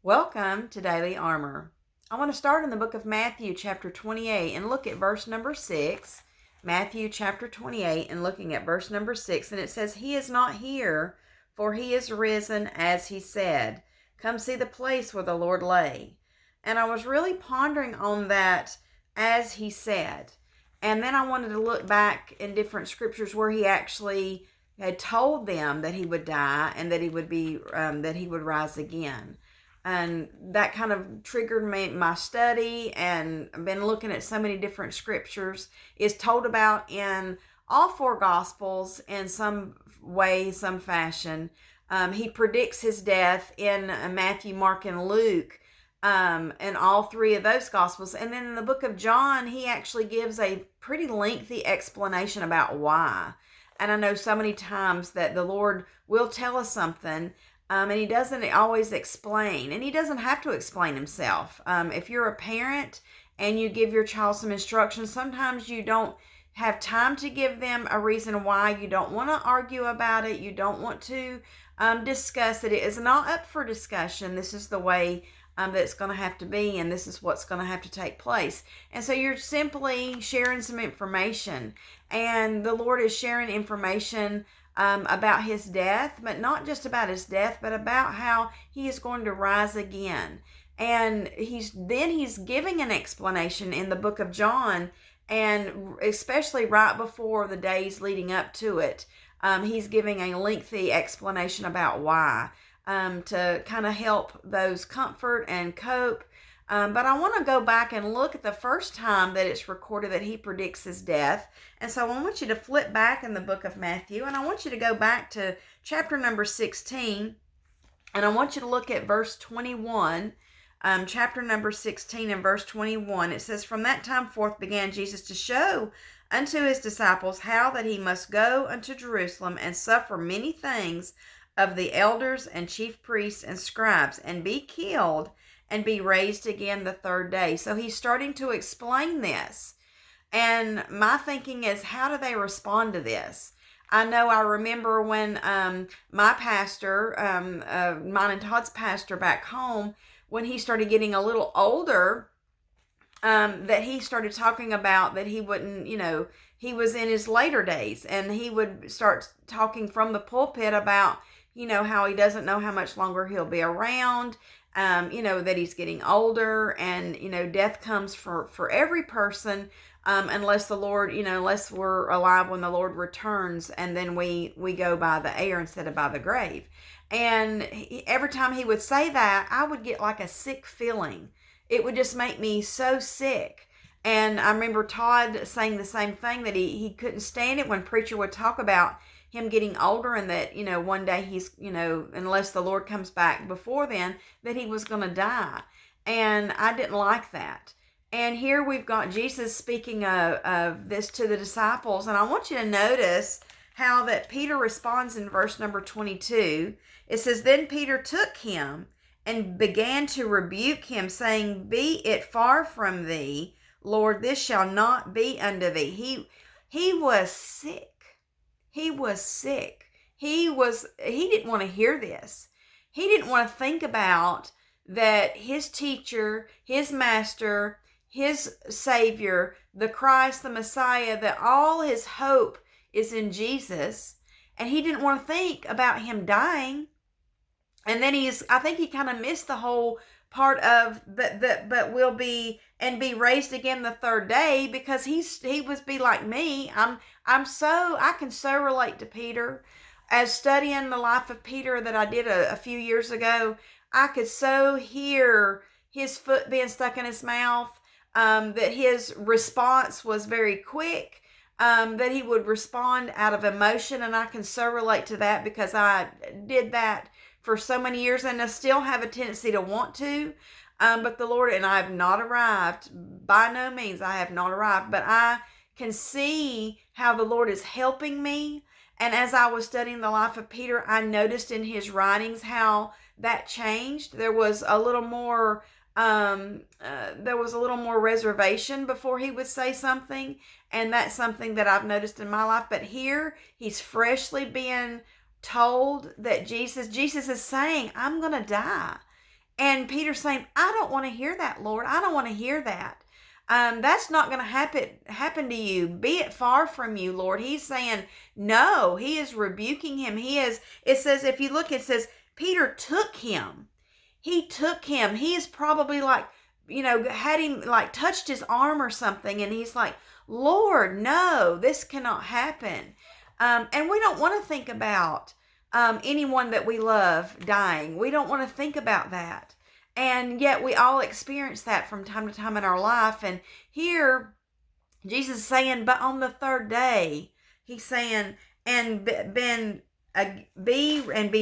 Welcome to Daily Armour. I want to start in the book of Matthew chapter 28 and look at verse number 6. Matthew chapter 28 and looking at verse number 6, and it says, "He is not here, for he is risen as he said. Come see the place where the Lord lay." And I was really pondering on that, as he said. And then I wanted to look back in different scriptures where he actually had told them that he would die and that he would rise again. And that kind of triggered my study, and I've been looking at so many different scriptures. Is told about in all four gospels in some way, some fashion. He predicts his death in Matthew, Mark, and Luke, in all three of those gospels. And then in the book of John, he actually gives a pretty lengthy explanation about why. And I know so many times that the Lord will tell us something, and he doesn't always explain, and he doesn't have to explain himself. If you're a parent and you give your child some instructions, sometimes you don't have time to give them a reason why. You don't want to argue about it. You don't want to discuss it. It is not up for discussion. This is the way that it's going to have to be, and this is what's going to have to take place. And so you're simply sharing some information, and the Lord is sharing information about his death, but not just about his death, but about how he is going to rise again. And he's giving an explanation in the book of John, and especially right before the days leading up to it, he's giving a lengthy explanation about why, to kind of help those comfort and cope. But I want to go back and look at the first time that it's recorded that he predicts his death. And so I want you to flip back in the book of Matthew, and I want you to go back to chapter number 16, and I want you to look at verse 21. Chapter number 16 and verse 21, it says, "From that time forth began Jesus to show unto his disciples how that he must go unto Jerusalem and suffer many things of the elders and chief priests and scribes, and be killed, and be raised again the third day." So he's starting to explain this. And my thinking is, how do they respond to this? I know I remember when my pastor, mine and Todd's pastor back home, when he started getting a little older, that he started talking about that he wouldn't, he was in his later days, and he would start talking from the pulpit about, how he doesn't know how much longer he'll be around, that he's getting older, and, death comes for every person, unless the Lord, unless we're alive when the Lord returns, and then we go by the air instead of by the grave. And every time he would say that, I would get like a sick feeling. It would just make me so sick. And I remember Todd saying the same thing, that he couldn't stand it when preacher would talk about him getting older, and that, one day he's, unless the Lord comes back before then, that he was going to die. And I didn't like that. And here we've got Jesus speaking of this to the disciples. And I want you to notice how that Peter responds in verse number 22. It says, "Then Peter took him and began to rebuke him, saying, Be it far from thee, Lord, this shall not be unto thee." He was sick. He was sick. He didn't want to hear this. He didn't want to think about that his teacher, his master, his Savior, the Christ, the Messiah, that all his hope is in Jesus. And he didn't want to think about him dying. And then I think he kind of missed the whole part of, but will be and be raised again the third day, because he was be like me. I can so relate to Peter. As studying the life of Peter that I did a few years ago, I could so hear his foot being stuck in his mouth, that his response was very quick, that he would respond out of emotion. And I can so relate to that, because I did that for so many years, and I still have a tendency to want to, but the Lord, and I have not arrived, by no means, I have not arrived, but I can see how the Lord is helping me. And as I was studying the life of Peter, I noticed in his writings how that changed. There was a little more reservation before he would say something, and that's something that I've noticed in my life. But here, he's freshly being told that Jesus is saying, I'm going to die. And Peter's saying, I don't want to hear that, Lord. I don't want to hear that. That's not going to happen to you. Be it far from you, Lord. He's saying, no, he is rebuking him. It says, if you look, it says, Peter took him. He took him. He is probably like, had him like touched his arm or something. And he's like, Lord, no, this cannot happen. And we don't want to think about anyone that we love dying. We don't want to think about that. And yet we all experience that from time to time in our life. And here Jesus is saying, but on the third day, he's saying, and be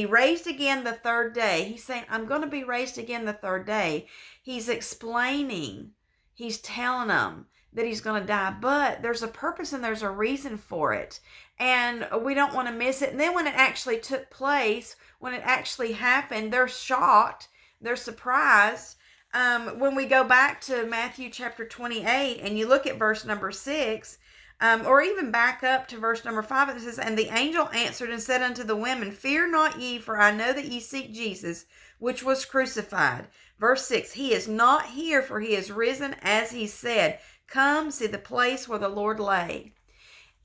raised again the third day. He's saying, I'm going to be raised again the third day. He's explaining, he's telling them that he's going to die, but there's a purpose and there's a reason for it. And we don't want to miss it. And then when it actually took place, when it actually happened, they're shocked. They're surprised. When we go back to Matthew chapter 28 and you look at verse number 6, or even back up to verse number 5, it says, and the angel answered and said unto the women, fear not ye, for I know that ye seek Jesus, which was crucified. Verse 6, he is not here, for he is risen, as he said. Come, see the place where the Lord lay.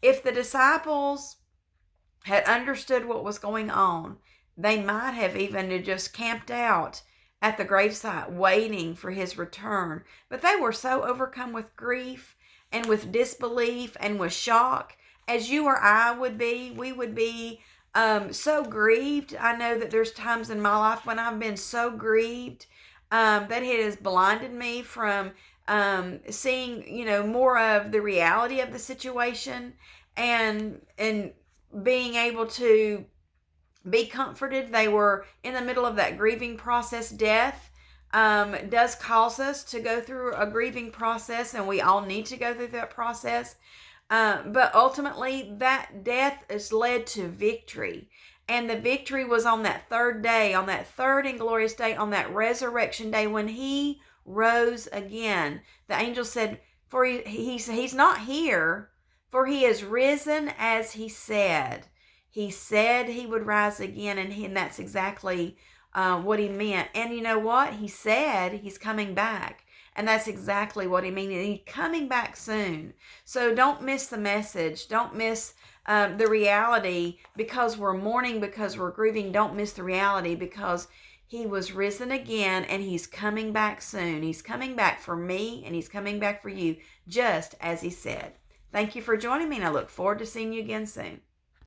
If the disciples had understood what was going on, they might have even just camped out at the gravesite waiting for his return. But they were so overcome with grief and with disbelief and with shock, as you or I would be. We would be so grieved. I know that there's times in my life when I've been so grieved that it has blinded me from seeing, more of the reality of the situation and being able to be comforted. They were in the middle of that grieving process. Death does cause us to go through a grieving process, and we all need to go through that process. But ultimately, that death is led to victory. And the victory was on that third day, on that third and glorious day, on that resurrection day when he rose again. The angel said, for he's not here, for he is risen as he said. He said he would rise again, and that's exactly what he meant. And you know what? He said he's coming back. And that's exactly what he means. He's coming back soon. So don't miss the message. Don't miss the reality because we're mourning, because we're grieving. Don't miss the reality because he was risen again and he's coming back soon. He's coming back for me and he's coming back for you, just as he said. Thank you for joining me, and I look forward to seeing you again soon.